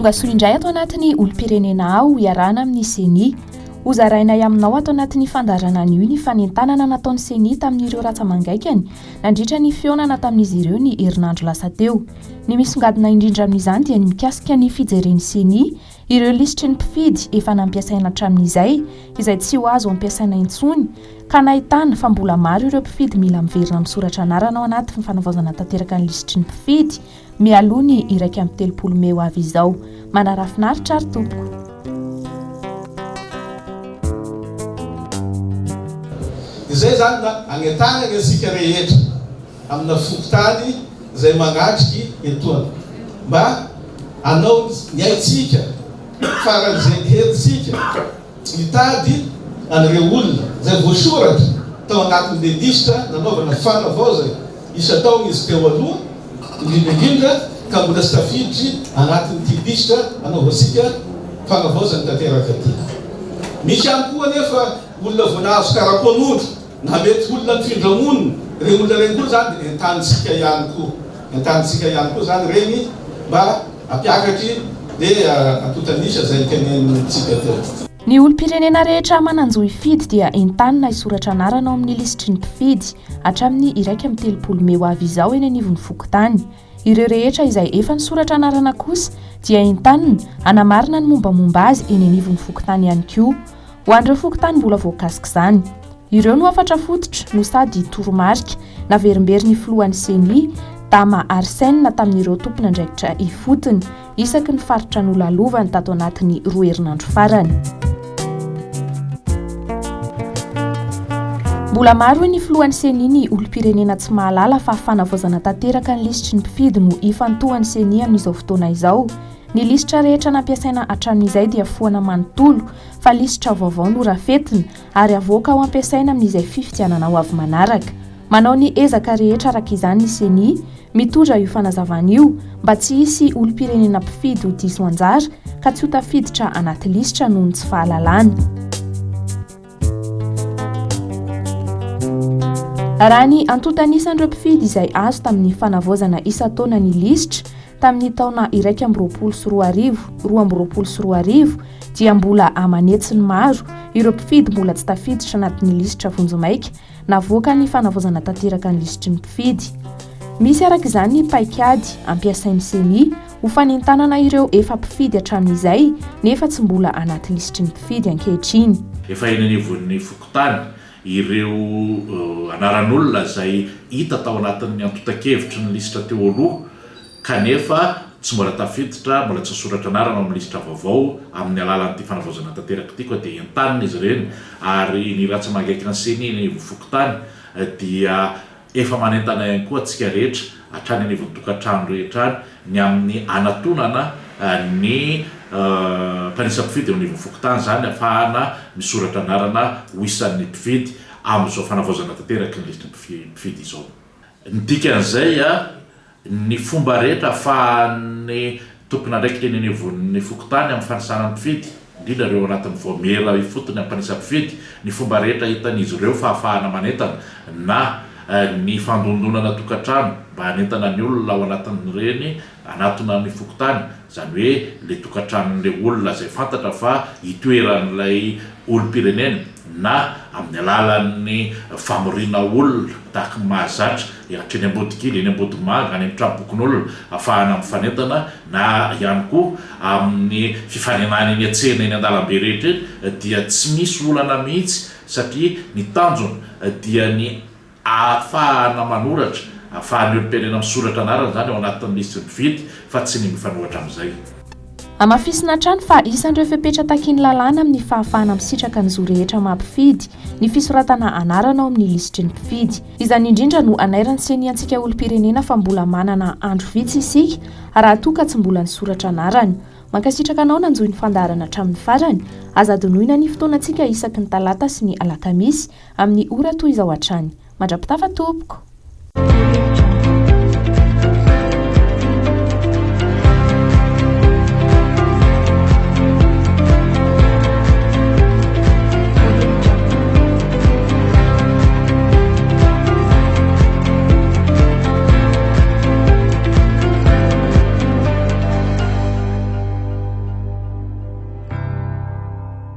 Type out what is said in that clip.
tonga soa indray ato anatin'ny olom-pirenena ao iarana amin'ny CENI. Hozarainay aminao ato anatin'ny fandarana io ny fanentanana nataon'ny CENI tamin'ireo rantsamangaikany nandritra ny fionana tamin'izy ireo ny herinandro lasa teo. Ny misongadina indrindra amin'izany dia ny mikasika ny fijeren'ny CENI, ireo lisitry ny mpifidy efa nampiasaina hatramin'izay izay tsy ho azo ampiasaina intsony, ka nahitana fa mbola maro ireo mpifidy mila miverina misoratra anarana ao anaty fanavaozana tanteraka ny lisitry ny mpifidy, mialoha ny iraika amby 30 meo avy izao. Manarafinaritra ary tompoko. Izay zany agnetana antsika rehetra amina fokotany izay magnatriky etoana mba anao ny aitsika faran'izay herintsika hitady an'ireo olona izay voasoratra tao anatin'ilay lisitra nanaovana fanavaozana isa-taona izy teo aloha indrindra ka mbola tsy tafiditry anatin'ity lisitra anaovantsika fanavaozana tanteraka ty. Misy ihany koa nefa olona voanahazo karapon'ondro na mety olona mifindramonina, reny olona reny koa zany entanitsika ihany koa zany reny mba ampiakatry dia atotanisa izay tenenitsika teo. Ny olom-pirenena rehetra mananjo hifidy dia entanina isoratra anarana ao amin'ny lisitry ny mpifidy hatramin'ny iraika amby 30 meo avy izao eny anivon'ny fokotany. Ireo rehetra izay efa nisoratra anarana kosa dia entanina anamarina ny mombamomba azy eny anivon'ny fokotany ihany koa. Ho an'ireo fokotany mbola voakasika izany. Ireo no afatra fototra no sady toromarika naverimbery ny filohan'ny CENI tama tamin'ireo tompon'andraikitra ifotony isaky ny faritra nolalovany tato anatin'ny 2 herinandro farany. Mbola maro ny filohan'ny CENI ny olom-pirenena tsy mahalala fa fanavaozana tanteraka ny lisitry ny mpifidy no ifantohan'ny CENI amin'izao fotoana izao. Ny lisitra rehetra nampiasaina hatramin'izay dia foana manontolo fa lisitra vaovao no rafetina ary avoaka ho ampiasaina amin'izay fifidianana ho avy manaraka. Manao ny ezaka rehetra araka izany ny CENI mitondra io fanazavana io mba tsy hisy olom-pirenena mpifidy ho diso anjara ka tsy ho tafiditra anaty lisitra noho ny tsy fahalalana. Raha ny antotanisandreo mpifidy izay azo tamin'ny fanavaozana isa-taona ny lisitra tamin'ny taona 2022 dia mbola amanetsiny maro ireo mpifidy mbola tsy tafiditra anatin'ny lisitra vonjomaika navoaka ny fanavaozana tanteraka ny lisitry ny mpifidy. Misy araka izany ny paikady ampiasain'ny CENI ho fanentanana ireo efa mpifidy hatramin'izay nefa tsy mbola anaty lisitry ny mpifidy ankehitriny. Efa eny anivon'ny fokotany ireo anaran'olona izay hita tao anatin'ny antotan-kevitry ny lisitra teo aloha kanefa tsy mbola tafiditra, mbola tsy soratra anarana amin'ny lisitra vaovao amin'ny alalan'ity fanavaozana tanteraka ity koa dia entanina izy ireny ary ny rantsamangaikany ny CENI ny fokotany dia efa manentana ihany koa antsika rehetra hatrany anivon'ny tokantrano rehetra ny amin'ny anatonana ny mpanisa mpifidy eo anivon'ny fokotany zany ahafahana misoratra anarana ho isan'ny mpifidy amin'izao fanavaozana tanteraka ny lisitra mpifidy izao. Ny dikan'izay ny fomba rehetra ahafahan'ny tompon'andraikitra eny anivon'ny fokotany amin'ny fanisana mpifidy indrindra ireo anatin'ny voamera ifotony amin'ny mpanisa mpifidy, ny fomba rehetra hitan'izy ireo fa ahafahana manentana na ny fandondonana tokantrano mba hanentana ny olona ao anatin'ireny anatona ny fokotany, zany hoe le tokantranon'le olona izay fantatra fa hitoeran'ilay olom-pirenena na amin'ny alalan'ny famorina olona tahaka mahazatra hatreny ambodikely eny ambodimanga any amin'ny tranombokon'olona ahafahana mifanentana na ihany koa amin'ny fifanenana eny an-tsena eny an-dalambe rehetra dia tsy misy olana mihitsy satria ny tanjona dia ny ahafahana manoratra ahafahan'ny olom-pirenena misoratra anarana zany ao anatin'ny lisitry ny mpifidy fa tsy ny mifanohatra amin'izay. Amafisina trano fa isan'ireo fepetra takiany lalàna amin'ny fahafahana misitraka ny zo rehetra mampifidy ny fisoratana anarana ao amin'ny lisitry ny mpifidy. Izany indrindra no anairan'ny CENI antsika olom-pirenena fa mbola manana andro vitsy isika raha toa ka tsy mbola nisoratra anarana. Mankasitraka anao nanjoy ny fandarana hatramin'ny farany, aza adinoina ny fotoanantsika isaky ny talata sy ny alakamisy amin'ny ora toy izao hatrany. Mandrapitafa tompoko.